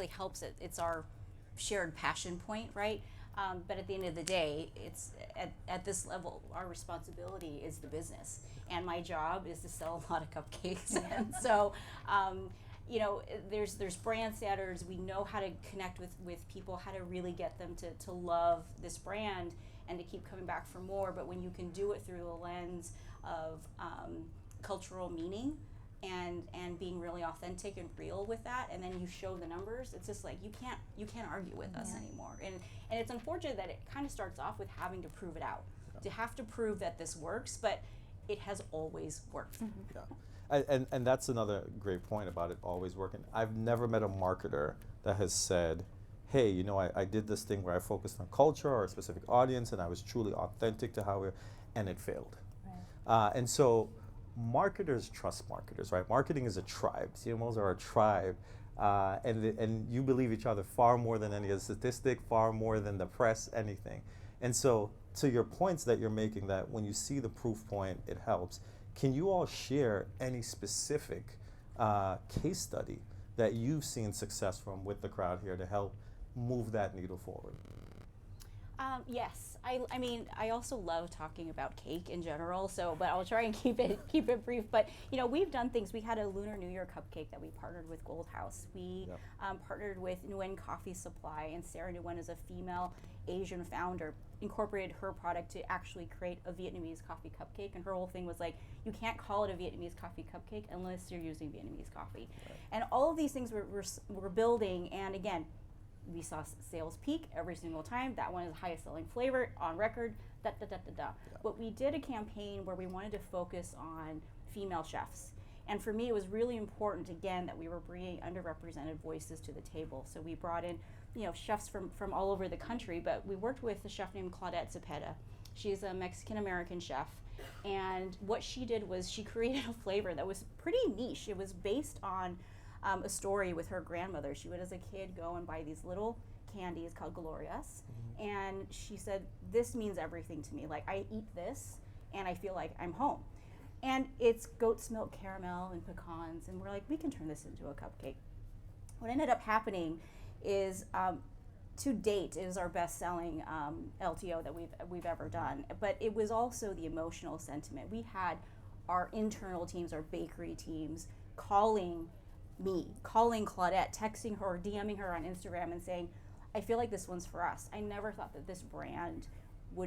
really helps it. It's our shared passion point, right? But at the end of the day, it's at this level, our responsibility is the business, and my job is to sell a lot of cupcakes. And so, you know, there's brand standards. We know how to connect with people, how to really get them to love this brand and to keep coming back for more. But when you can do it through the lens of cultural meaning and being really authentic and real with that, and then you show the numbers, it's just like you can't argue with us anymore. And it's unfortunate that it kind of starts off with having to prove it out, to have to prove that this works, but it has always worked. Yeah. And that's another great point about it always working. I've never met a marketer that has said, hey, you know, I did this thing where I focused on culture or a specific audience and I was truly authentic to how and it failed. Right. And so marketers trust marketers, right? Marketing is a tribe. CMOs are a tribe. And you believe each other far more than any other statistic, far more than the press, anything. And so to your points that you're making, that when you see the proof point, it helps. Can you all share any specific case study that you've seen success from with the crowd here to help move that needle forward? Yes, I mean, I also love talking about cake in general. So, but I'll try and keep it brief. But you know, we've done things. We had a Lunar New Year cupcake that we partnered with Gold House. We partnered with Nguyen Coffee Supply, and Sarah Nguyen is a female Asian founder. Incorporated her product to actually create a Vietnamese coffee cupcake, and her whole thing was like, you can't call it a Vietnamese coffee cupcake unless you're using Vietnamese coffee. Right. And all of these things we're building, and again, we saw sales peak every single time. That one is the highest selling flavor on record, Yeah. But we did a campaign where we wanted to focus on female chefs. And for me, it was really important, again, that we were bringing underrepresented voices to the table. So we brought in, you know, chefs from all over the country, but we worked with a chef named Claudette Cepeda. She's a Mexican-American chef. And what she did was she created a flavor that was pretty niche. It was based on a story with her grandmother. She would, as a kid, go and buy these little candies called Glorias, and she said, this means everything to me. Like, I eat this, and I feel like I'm home. And it's goat's milk caramel and pecans, and we're like, we can turn this into a cupcake. What ended up happening is, to date, it is our best-selling LTO that we've ever done. But it was also the emotional sentiment. We had our internal teams, our bakery teams, calling me, calling Claudette, texting her, DMing her on Instagram and saying, I feel like this one's for us. I never thought that this brand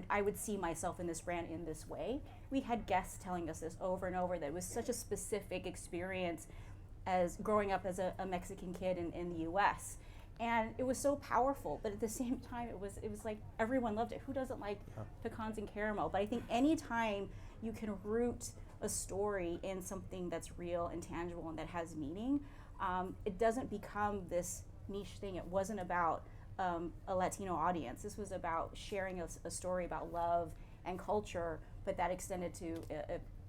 I would see myself in this brand in this way. We had guests telling us this over and over, that it was such a specific experience as growing up as a Mexican kid in the US. And it was so powerful, but at the same time, it was like everyone loved it. Who doesn't like pecans and caramel? But I think anytime you can root a story in something that's real and tangible and that has meaning, it doesn't become this niche thing. It wasn't about a Latino audience. This was about sharing a story about love and culture, but that extended to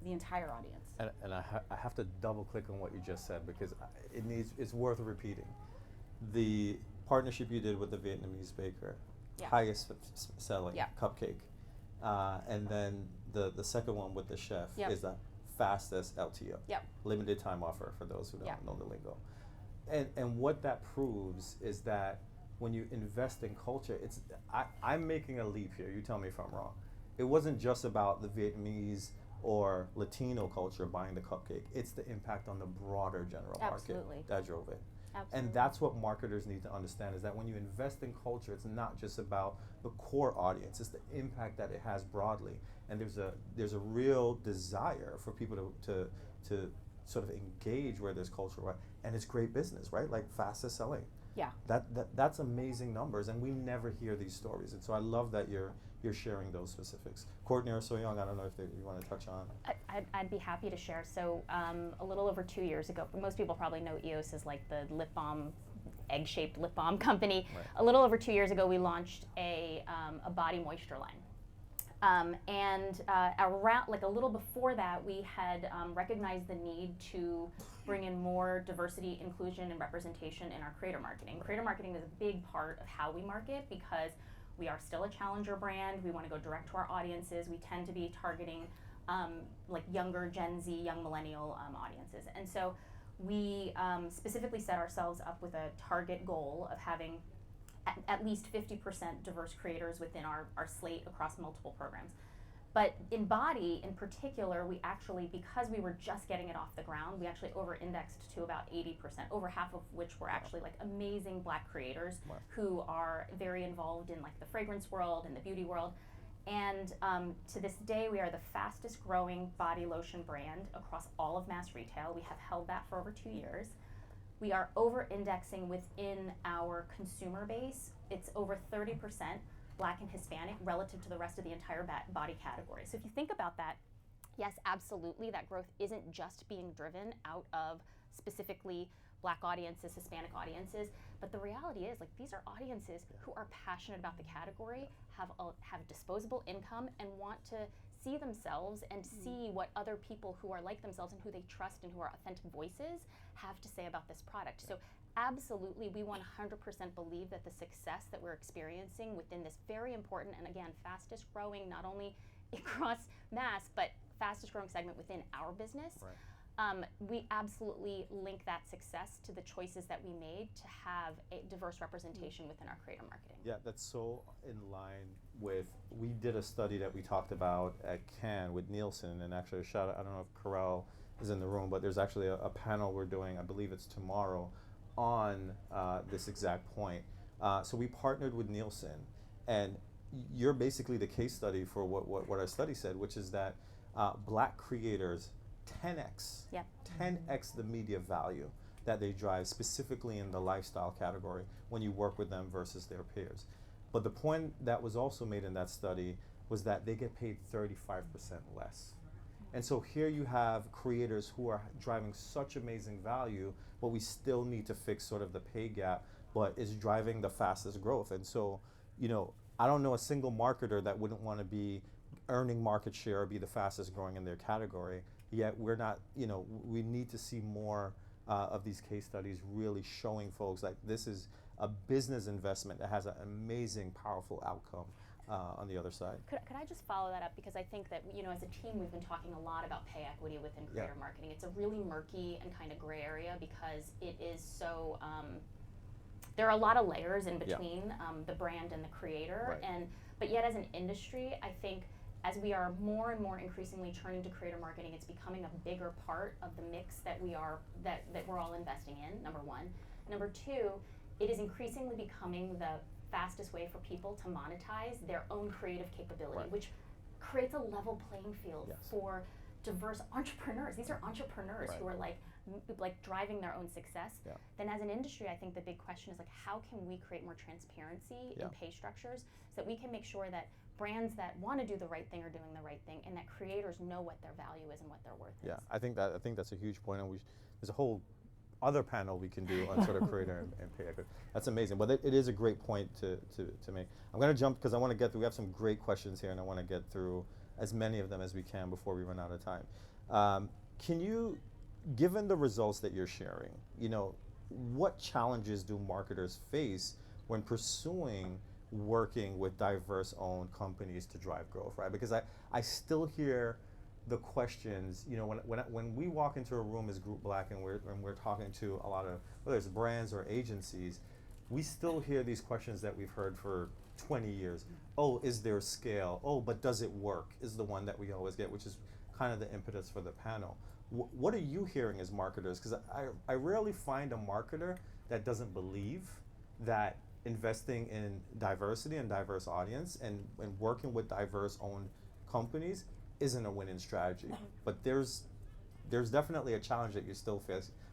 the entire audience. And I have to double click on what you just said, because it's worth repeating. The partnership you did with the Vietnamese baker, highest selling cupcake, and then the second one with the chef is the fastest LTO, limited time offer for those who don't know the lingo. And what that proves is that when you invest in culture, I'm making a leap here, you tell me if I'm wrong. It wasn't just about the Vietnamese or Latino culture buying the cupcake, it's the impact on the broader general market that drove it. Absolutely. And that's what marketers need to understand, is that when you invest in culture, it's not just about the core audience, it's the impact that it has broadly. And there's a real desire for people to sort of engage where there's culture, right? And it's great business, right? Like fastest selling. Yeah. That's amazing numbers, and we never hear these stories. And so I love that you're sharing those specifics. Courtney or Soyoung, I don't know if you want to touch on. I'd be happy to share. So a little over 2 years ago, most people probably know EOS as like the lip balm, egg-shaped lip balm company. Right. A little over 2 years ago, we launched a body moisture line. And around, like a little before that, we had recognized the need to bring in more diversity, inclusion, and representation in our creator marketing. Creator marketing is a big part of how we market, because we are still a challenger brand. We want to go direct to our audiences. We tend to be targeting like younger Gen Z, young millennial audiences. And so we specifically set ourselves up with a target goal of having at least 50% diverse creators within our slate across multiple programs. But in body, in particular, we actually, because we were just getting it off the ground, we actually over-indexed to about 80%, over half of which were actually like amazing Black creators who are very involved in like the fragrance world and the beauty world. And to this day, we are the fastest growing body lotion brand across all of mass retail. We have held that for over 2 years. We are over-indexing within our consumer base. It's over 30% Black and Hispanic relative to the rest of the entire body category. So if you think about that, yes, absolutely, that growth isn't just being driven out of specifically Black audiences, Hispanic audiences, but the reality is, like, these are audiences who are passionate about the category, have disposable income, and want to see themselves and see what other people who are like themselves and who they trust and who are authentic voices have to say about this product. So absolutely, we 100% believe that the success that we're experiencing within this very important and, again, fastest growing, not only across mass, but fastest growing segment within our business, we absolutely link that success to the choices that we made to have a diverse representation within our creator marketing. Yeah, that's so in line with, we did a study that we talked about at Cannes with Nielsen, and actually a shout out, I don't know if Carell is in the room, but there's actually a panel we're doing, I believe it's tomorrow, on this exact point. So we partnered with Nielsen, and you're basically the case study for what our study said, which is that Black creators 10x, 10x the media value that they drive specifically in the lifestyle category when you work with them versus their peers. But the point that was also made in that study was that they get paid 35% less. And so here you have creators who are driving such amazing value, but we still need to fix sort of the pay gap, but is driving the fastest growth. And so, you know, I don't know a single marketer that wouldn't want to be earning market share or be the fastest growing in their category. Yet we're not, you know, we need to see more of these case studies really showing folks like this is a business investment that has an amazing, powerful outcome on the other side. Could I just follow that up? Because I think that, you know, as a team, we've been talking a lot about pay equity within creator marketing. It's a really murky and kind of gray area because it is so, there are a lot of layers in between the brand and the creator. But yet as an industry, I think as we are more and more increasingly turning to creator marketing, it's becoming a bigger part of the mix that we're all investing in, number one. Number two, it is increasingly becoming the fastest way for people to monetize their own creative capability, which creates a level playing field for diverse entrepreneurs. These are entrepreneurs who are like driving their own success. Then as an industry, I think the big question is like, how can we create more transparency in pay structures so that we can make sure that brands that want to do the right thing are doing the right thing, and that creators know what their value is and what their worth is. Yeah, I think that's a huge point, and there's a whole other panel we can do on sort of creator and pay equity. That's amazing, but it is a great point to make. I'm going to jump because I want to get through. We have some great questions here, and I want to get through as many of them as we can before we run out of time. Can you, given the results that you're sharing, you know, what challenges do marketers face when pursuing working with diverse-owned companies to drive growth, right? Because I still hear the questions, you know, when we walk into a room as Group Black and we're talking to a lot of, whether it's brands or agencies, we still hear these questions that we've heard for 20 years. Oh, is there scale? Oh, but does it work? Is the one that we always get, which is kind of the impetus for the panel. What are you hearing as marketers? Because I rarely find a marketer that doesn't believe that investing in diversity and diverse audience and working with diverse owned companies isn't a winning strategy. But there's definitely a challenge that you're still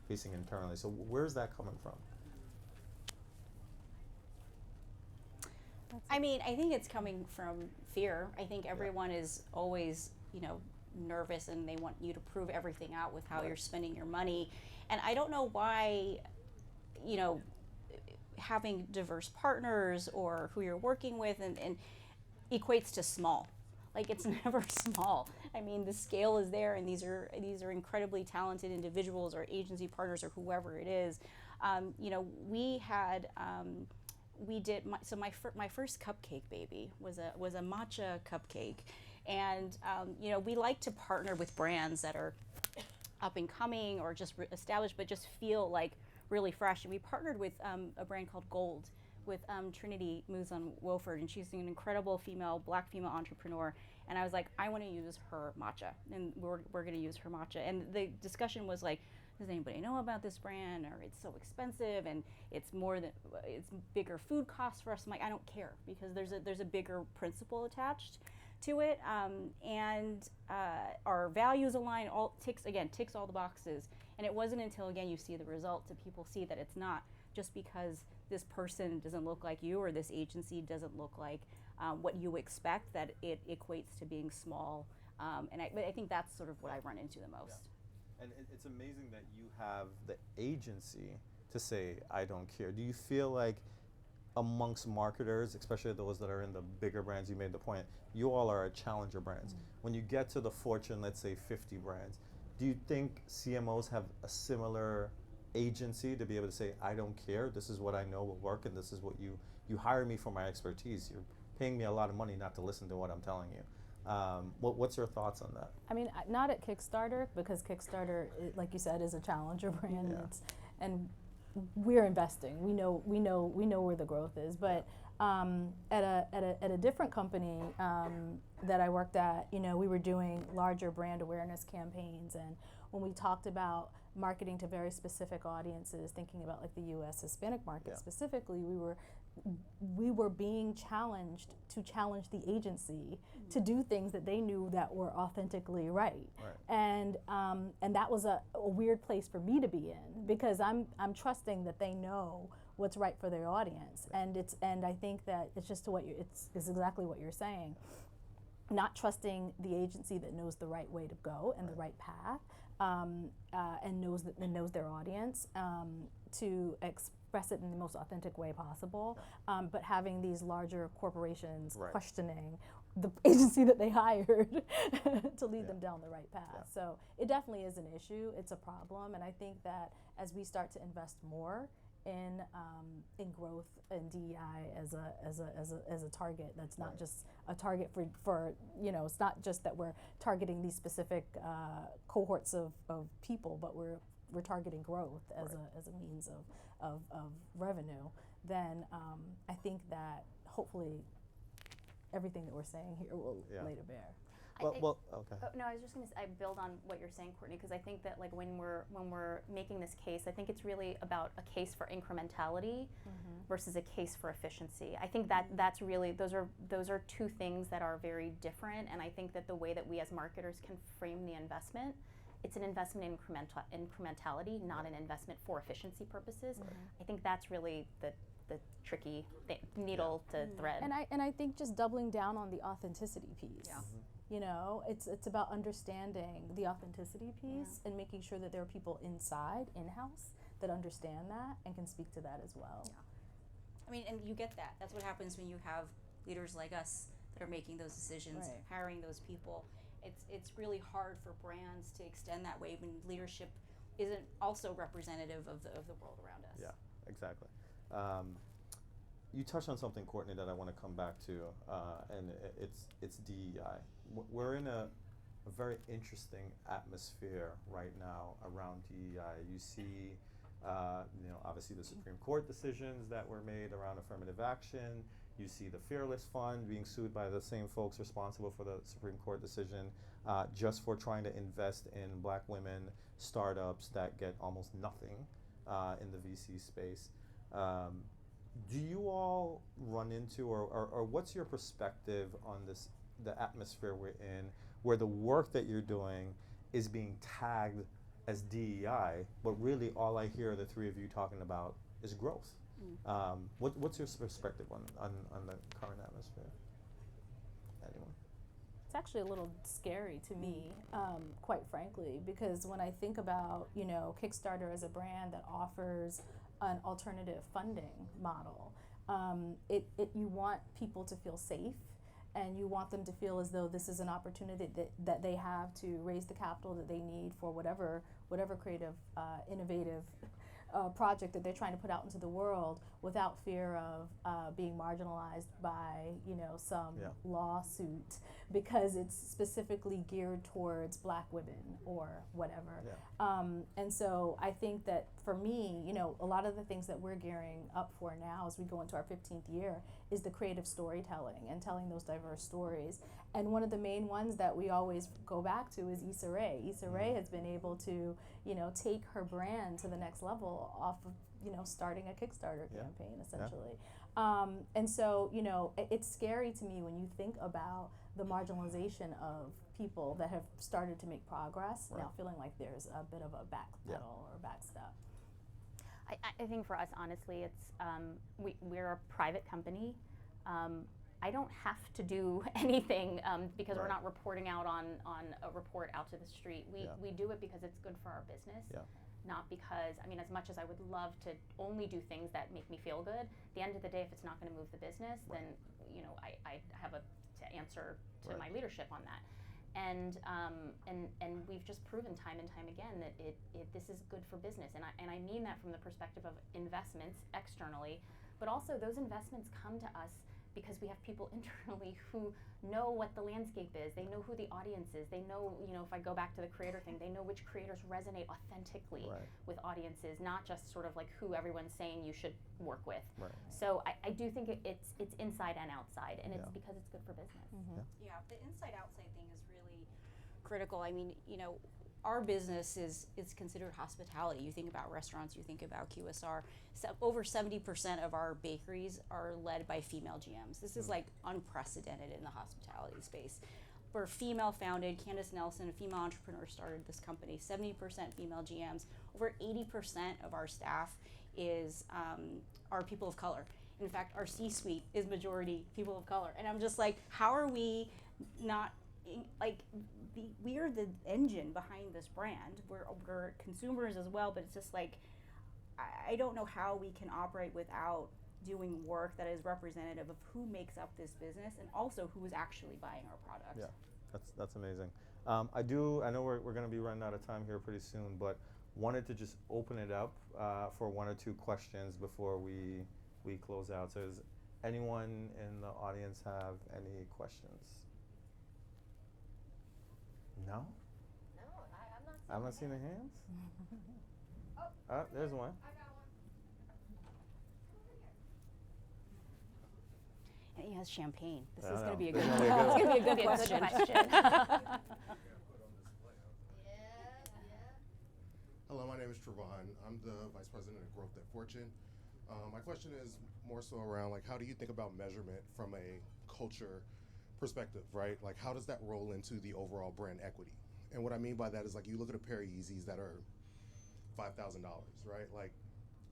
facing internally. So where's that coming from? I mean, I think it's coming from fear. I think everyone is always, you know, nervous and they want you to prove everything out with how you're spending your money. And I don't know why, you know, having diverse partners or who you're working with and equates to small. Like, it's never small. I mean, the scale is there, and these are incredibly talented individuals or agency partners or whoever it is. You know, we had my first cupcake baby was a matcha cupcake, and you know, we like to partner with brands that are up and coming or just established, but just feel like really fresh. And we partnered with a brand called Gold with Trinity Muzan Wofford, and she's an incredible black female entrepreneur. And I was like, I want to use her matcha, and we're going to use her matcha. And the discussion was like, does anybody know about this brand, or it's so expensive and it's bigger food costs for us. I'm like, I don't care, because there's a bigger principle attached to it, and our values align. Ticks all the boxes. And it wasn't until again you see the results and people see that it's not just because this person doesn't look like you or this agency doesn't look like what you expect, that it equates to being small. But I think that's sort of what I run into the most. Yeah. And it's amazing that you have the agency to say, I don't care. Do you feel like amongst marketers, especially those that are in the bigger brands, you made the point, you all are a challenger brands. Mm-hmm. When you get to the Fortune, let's say 50 brands, do you think CMOs have a similar agency to be able to say, I don't care, this is what I know will work, and this is what you hire me for my expertise. You're paying me a lot of money not to listen to what I'm telling you. What's your thoughts on that? I mean, not at Kickstarter, because Kickstarter, like you said, is a challenger brand, Yeah. and we're investing. We know where the growth is. But at a different company that I worked at, we were doing larger brand awareness campaigns, and when we talked about marketing to very specific audiences, thinking about like the U.S. Hispanic market specifically, we were being challenged to challenge the agency to do things that they knew that were authentically right. And that was a weird place for me to be in, because I'm trusting that they know what's right for their audience, and I think that it's just it's exactly what you're saying. Not trusting the agency that knows the right way to go and the right path, and knows their audience, to express it in the most authentic way possible, but having these larger corporations questioning the agency that they hired to lead them down the right path. Yeah. So it definitely is an issue. It's a problem, and I think that as we start to invest more in growth and DEI as a target, that's not just a target for it's not just that we're targeting these specific cohorts of people, but we're targeting growth as a means of revenue. Then I think that hopefully everything that we're saying here will lay to bear. Okay. No, I was just going to build on what you're saying, Courtney, because I think that like when we're making this case, I think it's really about a case for incrementality versus a case for efficiency. I think that's really those are two things that are very different, and I think that the way that we as marketers can frame the investment, it's an investment in incrementality, not an investment for efficiency purposes. I think that's really the tricky needle to thread. And I think just doubling down on the authenticity piece. Yeah. It's about understanding the authenticity piece and making sure that there are people in-house, that understand that and can speak to that as well. Yeah. I mean, and you get that. That's what happens when you have leaders like us that are making those decisions, hiring those people. It's really hard for brands to extend that way when leadership isn't also representative of the world around us. Yeah, exactly. You touched on something, Courtney, that I want to come back to, and it's DEI. We're in a very interesting atmosphere right now around DEI. You see, obviously the Supreme Court decisions that were made around affirmative action. You see the Fearless Fund being sued by the same folks responsible for the Supreme Court decision, just for trying to invest in Black women startups that get almost nothing in the VC space. Do you all run into, or what's your perspective on the atmosphere we're in, where the work that you're doing is being tagged as DEI, but really all I hear the three of you talking about is growth? What's your perspective on the current atmosphere? Anyone? It's actually a little scary to me, quite frankly, because when I think about Kickstarter as a brand that offers an alternative funding model, you want people to feel safe, and you want them to feel as though this is an opportunity that they have to raise the capital that they need for whatever creative, innovative project that they're trying to put out into the world, without fear of being marginalized by some lawsuit because it's specifically geared towards Black women or whatever. And so I think that for me, you know, a lot of the things that we're gearing up for now as we go into our 15th year is the creative storytelling and telling those diverse stories. And one of the main ones that we always go back to is Issa Rae. Issa Rae has been able to, you know, take her brand to the next level off of, you know, starting a Kickstarter campaign, essentially. And so, you know, it's scary to me when you think about the marginalization of people that have started to make progress, now feeling like there's a bit of a backpedal or backstep. I think for us, honestly, it's we're a private company. I don't have to do anything because we're not reporting out on a report out to the street. We do it because it's good for our business. Not because, I mean, as much as I would love to only do things that make me feel good, at the end of the day, if it's not going to move the business, then, you know, I have to answer to my leadership on that. And we've just proven time and time again that this is good for business. And I mean that from the perspective of investments externally, but also those investments come to us because we have people internally who know what the landscape is. They know who the audience is. They know, you know, if I go back to the creator thing, they know which creators resonate authentically with audiences, not just sort of like who everyone's saying you should work with. So I do think it's inside and outside, and it's because it's good for business. Yeah, the inside-outside thing is really critical. I mean, you know, our business is considered hospitality. You think about restaurants, you think about QSR. So over 70% of our bakeries are led by female GMs. This is like unprecedented in the hospitality space. We're female founded. Candace Nelson, a female entrepreneur, started this company. 70% female GMs. Over 80% of our staff are people of color. In fact, our C-suite is majority people of color. And I'm just like, how are we not, like, we are the engine behind this brand. We're consumers as well, but it's just like, I don't know how we can operate without doing work that is representative of who makes up this business and also who is actually buying our products. Yeah, that's amazing. I know we're going to be running out of time here pretty soon, but wanted to just open it up for one or two questions before we close out. So does anyone in the audience have any questions? No? No, I'm not seeing I'm not seeing the hands? Oh, there's one. I got one. And he has champagne. This I is going to know. be a This good is gonna It's going to be a good Good question. Yeah. Hello, my name is Trevon. I'm the Vice President of Growth at Fortune. My question is more so around, like, how do you think about measurement from a culture perspective, right? Like, how does that roll into the overall brand equity? And what I mean by that is, like, you look at a pair of Yeezys that are $5,000, right? Like,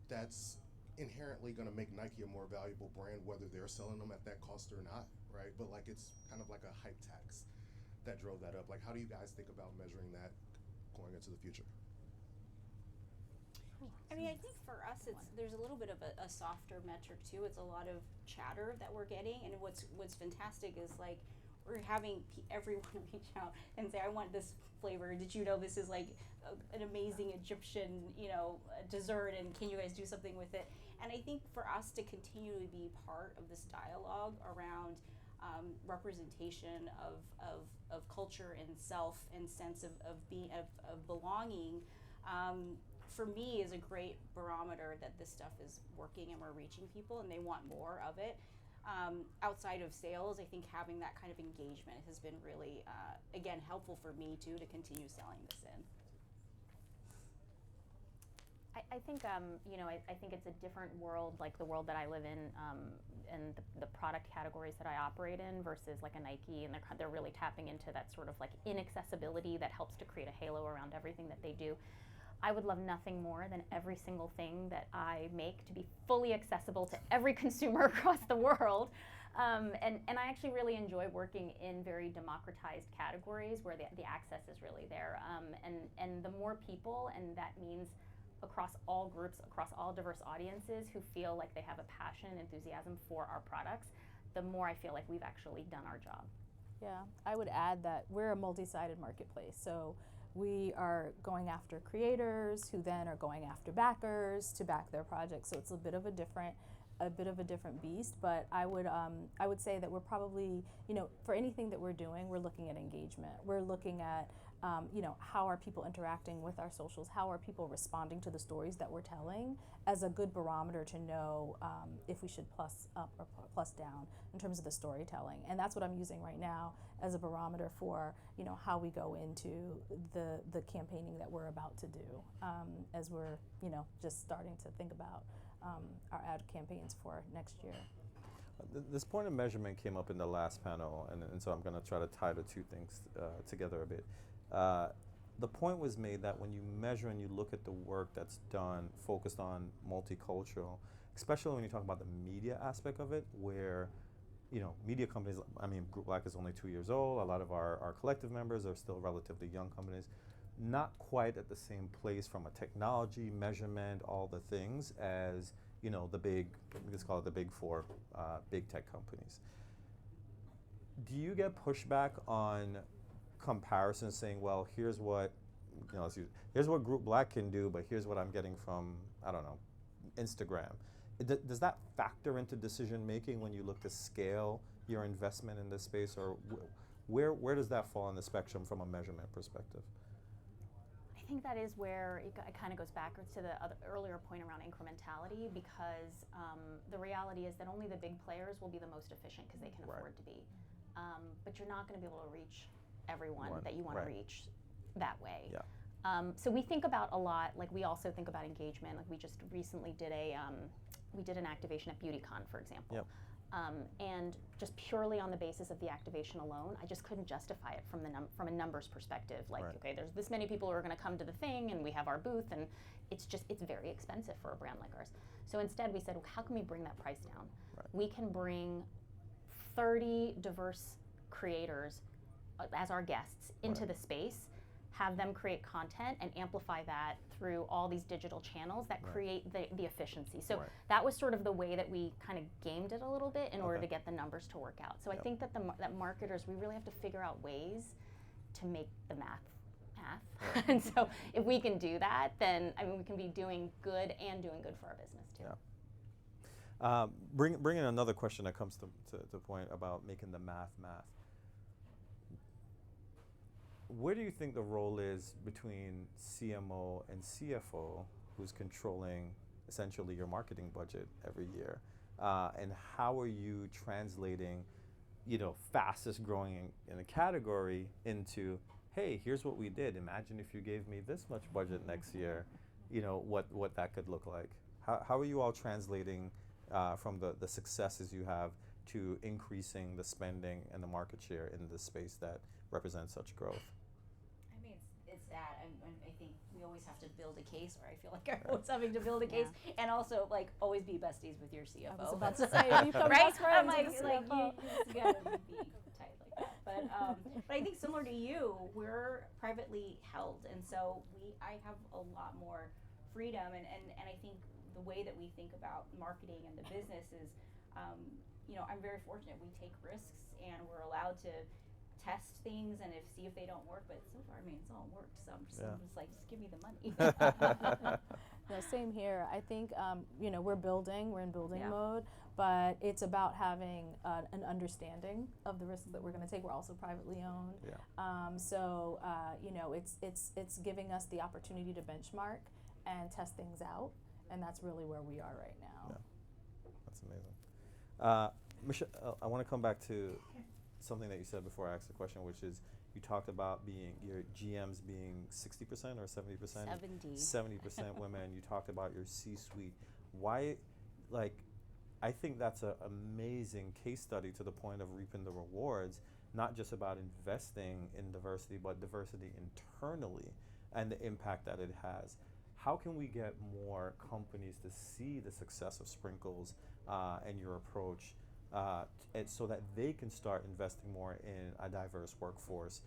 that's inherently going to make Nike a more valuable brand, whether they're selling them at that cost or not, right? But, like, it's kind of like a hype tax that drove that up. Like, how do you guys think about measuring that going into the future? I mean, I think for us, there's a little bit of a softer metric too. It's a lot of chatter that we're getting, and what's fantastic is, like, we're having everyone reach out and say, I want this flavor. Did you know this is like an amazing Egyptian, you know, dessert, and can you guys do something with it? And I think for us to continue to be part of this dialogue around representation of culture and self and sense of belonging, for me is a great barometer that this stuff is working and we're reaching people and they want more of it. Outside of sales, I think having that kind of engagement has been really, again, helpful for me too to continue selling this in. I think, you know, I think it's a different world, like the world that I live in, and the product categories that I operate in versus like a Nike, and they're really tapping into that sort of like inaccessibility that helps to create a halo around everything that they do. I would love nothing more than every single thing that I make to be fully accessible to every consumer across the world. And I actually really enjoy working in very democratized categories where the access is really there. And the more people, and that means across all groups, across all diverse audiences who feel like they have a passion and enthusiasm for our products, the more I feel like we've actually done our job. Yeah, I would add that we're a multi-sided marketplace. So we are going after creators who then are going after backers to back their projects. So it's a bit of a different a bit of a different beast, but I would say that we're probably, for anything that we're doing, we're looking at engagement. We're looking at, how are people interacting with our socials? How are people responding to the stories that we're telling as a good barometer to know if we should plus up or plus down in terms of the storytelling. And that's what I'm using right now as a barometer for, how we go into the campaigning that we're about to do as we're, just starting to think about our ad campaigns for next year. This point of measurement came up in the last panel, and so I'm going to try to tie the two things together a bit. The point was made that when you measure and you look at the work that's done focused on multicultural, especially when you talk about the media aspect of it, where media companies, Group Black is only 2 years old, a lot of our collective members are still relatively young companies, not quite at the same place from a technology, measurement, all the things as the big, let's call it the big four, big tech companies. Do you get pushback on comparisons saying, well, here's what, here's what Group Black can do, but here's what I'm getting from, I don't know, Instagram? Does that factor into decision making when you look to scale your investment in this space, or where does that fall on the spectrum from a measurement perspective? I think that is where it kind of goes backwards to the earlier point around incrementality, because the reality is that only the big players will be the most efficient because they can afford to be. But you're not going to be able to reach everyone that you want to reach that way. Yeah. So we think about a lot, like we also think about engagement. Like we just recently did we did an activation at BeautyCon, for example. Yep. And just purely on the basis of the activation alone, I just couldn't justify it from a numbers perspective. Like, okay, there's this many people who are going to come to the thing, and we have our booth, and it's very expensive for a brand like ours. So instead, we said, well, how can we bring that price down? Right. We can bring 30 diverse creators as our guests into the space, have them create content and amplify that through all these digital channels that create the efficiency. So that was sort of the way that we kind of gamed it a little bit in order to get the numbers to work out. So I think that that marketers, we really have to figure out ways to make the math. And so if we can do that, then we can be doing good and doing good for our business too. Yeah. Bring in another question that comes to the point about making the math. Where do you think the role is between CMO and CFO, who's controlling essentially your marketing budget every year, and how are you translating, fastest growing in a category into, hey, here's what we did. Imagine if you gave me this much budget next year, what that could look like. How are you all translating from the successes you have to increasing the spending and the market share in this space that represents such growth? It's that, and I think we always have to build a case, or I feel like everyone's having to build a case, and also always be besties with your CFO. I was about to say, you become right? best friends I'm like with you the CFO. just gotta be tight like that. But I think similar to you, we're privately held, and so I have a lot more freedom, and I think the way that we think about marketing and the business is, I'm very fortunate. We take risks, and we're allowed to test things and see if they don't work, but so far, it's all worked. So I'm just like, just give me the money. No, same here. I think, we're in building mode, but it's about having an understanding of the risks that we're going to take. We're also privately owned. Yeah. So, it's giving us the opportunity to benchmark and test things out, and that's really where we are right now. Yeah. That's amazing. Michelle, I want to come back to something that you said before I asked the question, which is you talked about your GMs being 60% or 70%? 70% women. You talked about your C-suite. Why, I think that's an amazing case study to the point of reaping the rewards, not just about investing in diversity, but diversity internally and the impact that it has. How can we get more companies to see the success of Sprinkles and your approach and so that they can start investing more in a diverse workforce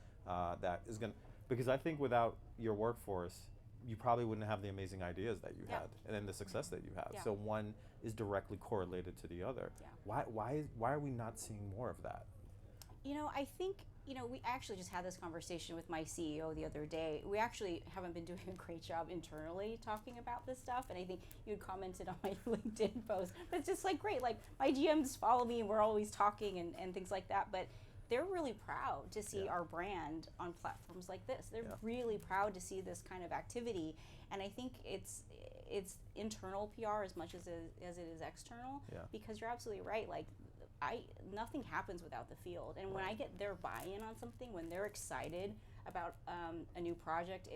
that is going to, because I think without your workforce, you probably wouldn't have the amazing ideas that you had and then the success that you have. So one is directly correlated to the other. Why are we not seeing more of that? I think, we actually just had this conversation with my CEO the other day. We actually haven't been doing a great job internally talking about this stuff, and I think you had commented on my LinkedIn post. But it's just like great, like my GMs follow me and we're always talking and things like that, but they're really proud to see our brand on platforms like this. They're really proud to see this kind of activity, and I think it's internal PR as much as it is external, because you're absolutely right. Like, nothing happens without the field, and when I get their buy-in on something, when they're excited about a new project,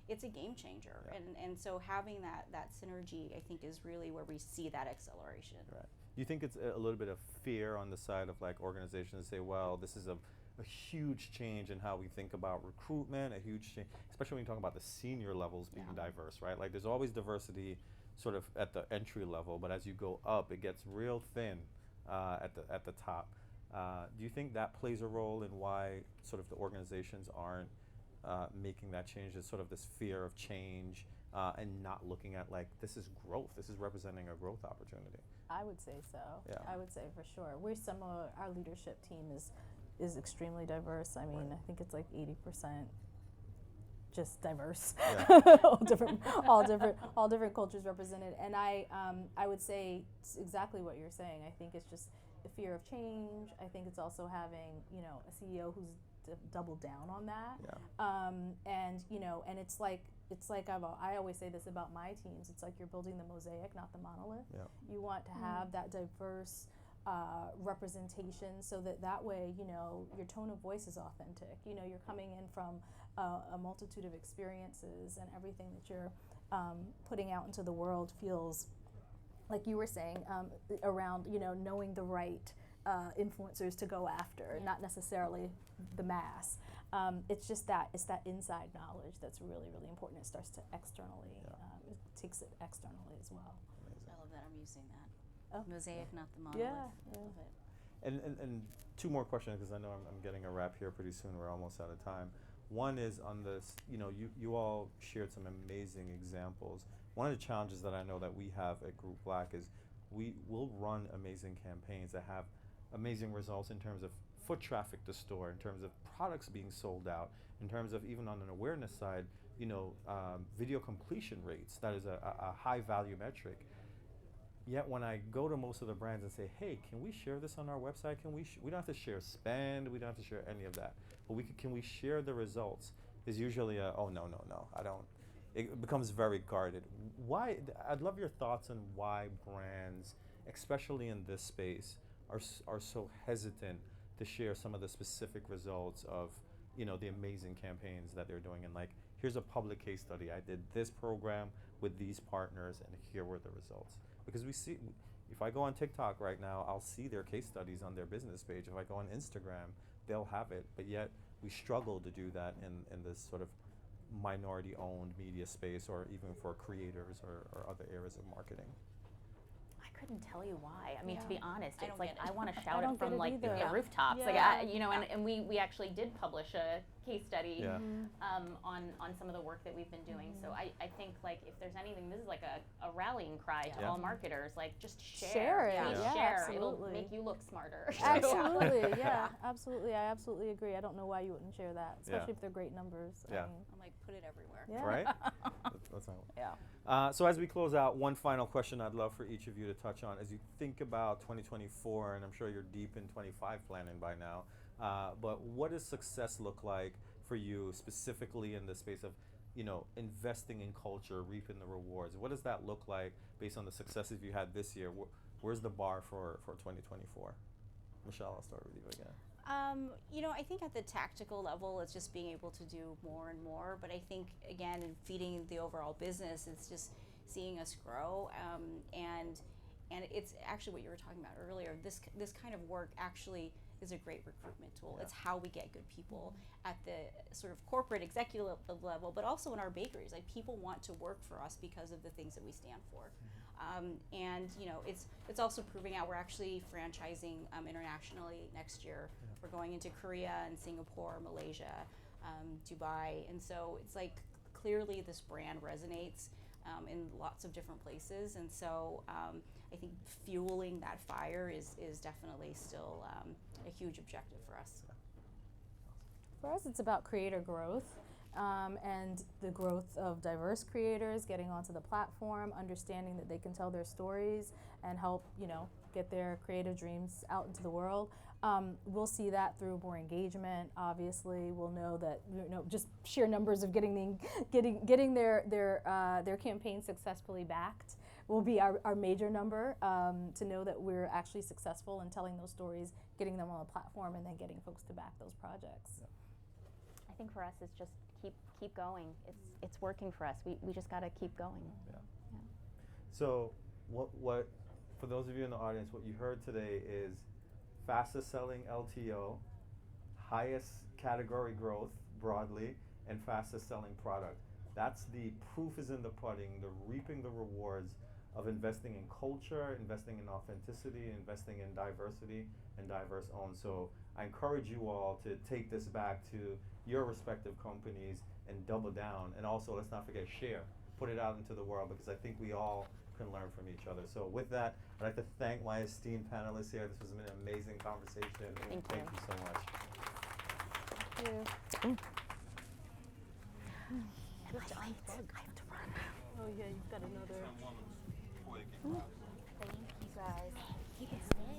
it's a game changer, and so having that synergy, I think, is really where we see that acceleration. Right. Do you think it's a little bit of fear on the side of like organizations say, well, this is a huge change in how we think about recruitment, a huge change, especially when you talk about the senior levels being diverse, right? Like there's always diversity sort of at the entry level, but as you go up, it gets real thin at the top. Do you think that plays a role in why sort of the organizations aren't making that change? There's sort of this fear of change and not looking at like, this is growth, this is representing a growth opportunity. I would say so. Yeah. I would say for sure. Our leadership team is extremely diverse. I mean, I think it's like 80% just diverse. all different cultures represented. And I would say it's exactly what you're saying. I think it's just the fear of change. I think it's also having, a CEO who's doubled down on that. And it's like I always say this about my teams. It's like you're building the mosaic, not the monolith. You want to have that diverse representation, so that way, your tone of voice is authentic. You're coming in from a multitude of experiences, and everything that you're putting out into the world feels, like you were saying, around knowing the right influencers to go after, not necessarily the mass. It's that inside knowledge that's really, really important. It starts to externally, it takes it externally as well. Amazing. I love that. I'm using that. Oh. Mosaic, not the monolith. Yeah. Love it. And two more questions, because I know I'm getting a wrap here pretty soon. We're almost out of time. One is on this, you all shared some amazing examples. One of the challenges that I know that we have at Group Black is we will run amazing campaigns that have amazing results in terms of foot traffic to store, in terms of products being sold out, in terms of even on an awareness side, video completion rates. That is a high value metric. Yet when I go to most of the brands and say, hey, can we share this on our website? We don't have to share spend, we don't have to share any of that, but can we share the results? Is usually oh, no, I don't. It becomes very guarded. Why? I'd love your thoughts on why brands, especially in this space, are so hesitant to share some of the specific results of the amazing campaigns that they're doing. And like, here's a public case study. I did this program with these partners, and here were the results. Because we see, if I go on TikTok right now, I'll see their case studies on their business page. If I go on Instagram, they'll have it. But yet we struggle to do that in this sort of minority-owned media space, or even for creators or other areas of marketing. I couldn't tell you why. I mean, Yeah. to be honest, I it's don't like get it. I want to I shout don't it from get it like either. the rooftops. Yeah. Like and we actually did publish a case study Yeah. on some of the work that we've been doing. So I think like if there's anything, this is like a rallying cry to Yeah. all marketers. Like just share. Share it. Please Yeah, share. absolutely. It'll make you look smarter. Absolutely, yeah, absolutely. I absolutely agree. I don't know why you wouldn't share that, especially if they're great numbers. Yeah. I mean, I'm like, put it everywhere. yeah. Right? That's not. Yeah. So as we close out, one final question I'd love for each of you to touch on as you think about 2024, and I'm sure you're deep in 25 planning by now, but what does success look like for you specifically in the space of, investing in culture, reaping the rewards? What does that look like based on the successes you had this year? Where's the bar for 2024? Michelle, I'll start with you again. I think at the tactical level, it's just being able to do more and more. But I think, again, in feeding the overall business, it's just seeing us grow. And it's actually what you were talking about earlier. This kind of work actually is a great recruitment tool. Yeah. It's how we get good people at the sort of corporate executive level, but also in our bakeries. Like, people want to work for us because of the things that we stand for. And it's also proving out. We're actually franchising internationally next year. Yeah. We're going into Korea and Singapore, Malaysia, Dubai, and so it's like clearly this brand resonates in lots of different places. And so I think fueling that fire is definitely still a huge objective for us. For us, it's about creator growth and the growth of diverse creators getting onto the platform, understanding that they can tell their stories and help, get their creative dreams out into the world. We'll see that through more engagement. Obviously, we'll know that just sheer numbers of getting their campaign successfully backed will be our major number, to know that we're actually successful in telling those stories, getting them on the platform, and then getting folks to back those projects. Yeah. I think for us, it's just keep going. It's working for us. We just got to keep going. Yeah. So what for those of you in the audience, what you heard today is fastest selling LTO, highest category growth broadly, and fastest selling product. That's the proof is in the pudding, the reaping the rewards of investing in culture, investing in authenticity, investing in diversity and diverse owned. So I encourage you all to take this back to your respective companies and double down. And also, let's not forget, share. Put it out into the world, because I think we all can learn from each other. So with that, I'd like to thank my esteemed panelists here. This was an amazing conversation. Thank you so much. Thank you. Good job. I have to run. Oh yeah, you've got another. Thank you guys. You can stay.